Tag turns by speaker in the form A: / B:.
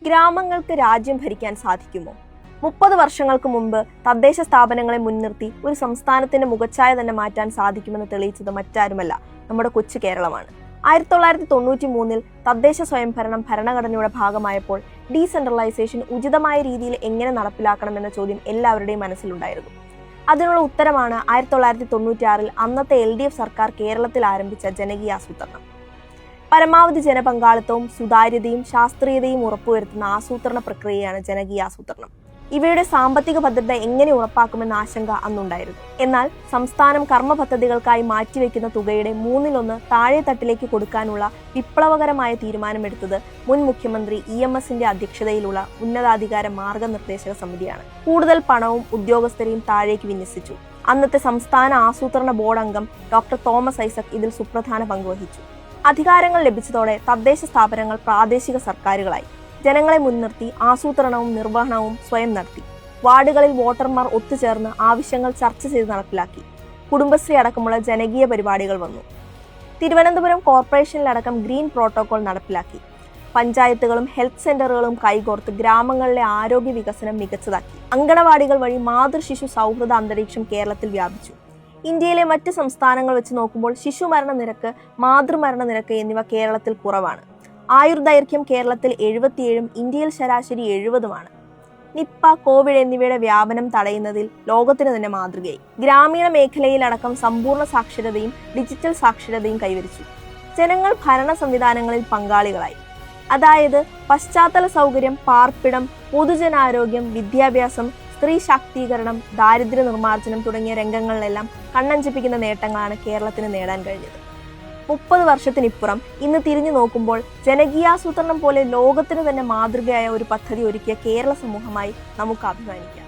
A: ഗ്രാമങ്ങൾക്ക് രാജ്യം ഭരിക്കാൻ സാധിക്കുമോ? 30 വർഷങ്ങൾക്ക് മുമ്പ് തദ്ദേശ സ്ഥാപനങ്ങളെ മുൻനിർത്തി ഒരു സംസ്ഥാനത്തിന്റെ മുഖച്ഛായ തന്നെ മാറ്റാൻ സാധിക്കുമെന്ന് തെളിയിച്ചത് മറ്റാരുമല്ല, നമ്മുടെ കൊച്ചു കേരളമാണ്. 1993 തദ്ദേശ സ്വയംഭരണം ഭരണഘടനയുടെ ഭാഗമായപ്പോൾ ഡീസെൻട്രലൈസേഷൻ ഉചിതമായ രീതിയിൽ എങ്ങനെ നടപ്പിലാക്കണമെന്ന ചോദ്യം എല്ലാവരുടെയും മനസ്സിലുണ്ടായിരുന്നു. അതിനുള്ള ഉത്തരമാണ് 1996 അന്നത്തെ LDF സർക്കാർ കേരളത്തിൽ ആരംഭിച്ച ജനകീയാസൂത്രണം. പരമാവധി ജനപങ്കാളിത്തവും സുതാര്യതയും ശാസ്ത്രീയതയും ഉറപ്പുവരുത്തുന്ന ആസൂത്രണ പ്രക്രിയയാണ് ജനകീയാസൂത്രണം. ഇവയുടെ സാമ്പത്തിക ഭദ്രത എങ്ങനെ ഉറപ്പാക്കുമെന്ന ആശങ്ക അന്നുണ്ടായിരുന്നു. എന്നാൽ സംസ്ഥാനം കർമ്മ പദ്ധതികൾക്കായി മാറ്റിവെക്കുന്ന തുകയുടെ 1/3 താഴെ തട്ടിലേക്ക് കൊടുക്കാനുള്ള വിപ്ലവകരമായ തീരുമാനമെടുത്തത് മുൻ മുഖ്യമന്ത്രി EMSന്റെ അധ്യക്ഷതയിലുള്ള ഉന്നതാധികാര മാർഗനിർദ്ദേശക സമിതിയാണ്. കൂടുതൽ പണവും ഉദ്യോഗസ്ഥരെയും താഴേക്ക് വിന്യസിച്ചു. അന്നത്തെ സംസ്ഥാന ആസൂത്രണ ബോർഡ് അംഗം ഡോക്ടർ തോമസ് ഐസക് ഇതിൽ സുപ്രധാന പങ്കുവഹിച്ചു. അധികാരങ്ങൾ ലഭിച്ചതോടെ തദ്ദേശ സ്ഥാപനങ്ങൾ പ്രാദേശിക സർക്കാരുകളായി. ജനങ്ങളെ മുൻനിർത്തി ആസൂത്രണവും നിർവഹണവും സ്വയം നടത്തി. വാർഡുകളിൽ വോട്ടർമാർ ഒത്തുചേർന്ന് ആവശ്യങ്ങൾ ചർച്ച ചെയ്ത് നടപ്പിലാക്കി. കുടുംബശ്രീ അടക്കമുള്ള ജനകീയ പരിപാടികൾ വന്നു. തിരുവനന്തപുരം കോർപ്പറേഷനിലടക്കം ഗ്രീൻ പ്രോട്ടോകോൾ നടപ്പിലാക്കി. പഞ്ചായത്തുകളും ഹെൽത്ത് സെന്ററുകളും കൈകോർത്ത് ഗ്രാമങ്ങളിലെ ആരോഗ്യ വികസനം മികച്ചതാക്കി. അങ്കണവാടികൾ വഴി മാതൃശിശു സൗഹൃദ അന്തരീക്ഷം കേരളത്തിൽ വ്യാപിച്ചു. ഇന്ത്യയിലെ മറ്റ് സംസ്ഥാനങ്ങൾ വെച്ച് നോക്കുമ്പോൾ ശിശുമരണ നിരക്ക്, മാതൃമരണ നിരക്ക് എന്നിവ കേരളത്തിൽ കുറവാണ്. ആയുർദൈർഘ്യം കേരളത്തിൽ 77ഉം ഇന്ത്യയിൽ ശരാശരി 70ഉമാണ്. നിപ്പ, കോവിഡ് എന്നിവയുടെ വ്യാപനം തടയുന്നതിൽ ലോകത്തിന് തന്നെ മാതൃകയായി. ഗ്രാമീണ മേഖലയിലടക്കം സമ്പൂർണ്ണ സാക്ഷരതയും ഡിജിറ്റൽ സാക്ഷരതയും കൈവരിച്ചു. ജനങ്ങൾ ഭരണ സംവിധാനങ്ങളിൽ പങ്കാളികളായി. അതായത് പശ്ചാത്തല സൗകര്യം, പാർപ്പിടം, പൊതുജനാരോഗ്യം, വിദ്യാഭ്യാസം, സ്ത്രീ ശാക്തീകരണം, ദാരിദ്ര്യ നിർമ്മാർജ്ജനം തുടങ്ങിയ രംഗങ്ങളിലെല്ലാം കണ്ണഞ്ചിപ്പിക്കുന്ന നേട്ടങ്ങളാണ് കേരളത്തിന് നേടാൻ കഴിഞ്ഞത്. 30 വർഷത്തിനിപ്പുറം ഇന്ന് തിരിഞ്ഞു നോക്കുമ്പോൾ ജനകീയാസൂത്രണം പോലെ ലോകത്തിന് തന്നെ മാതൃകയായ ഒരു പദ്ധതി ഒരുക്കിയ കേരള സമൂഹമായി നമുക്ക് അഭിമാനിക്കാം.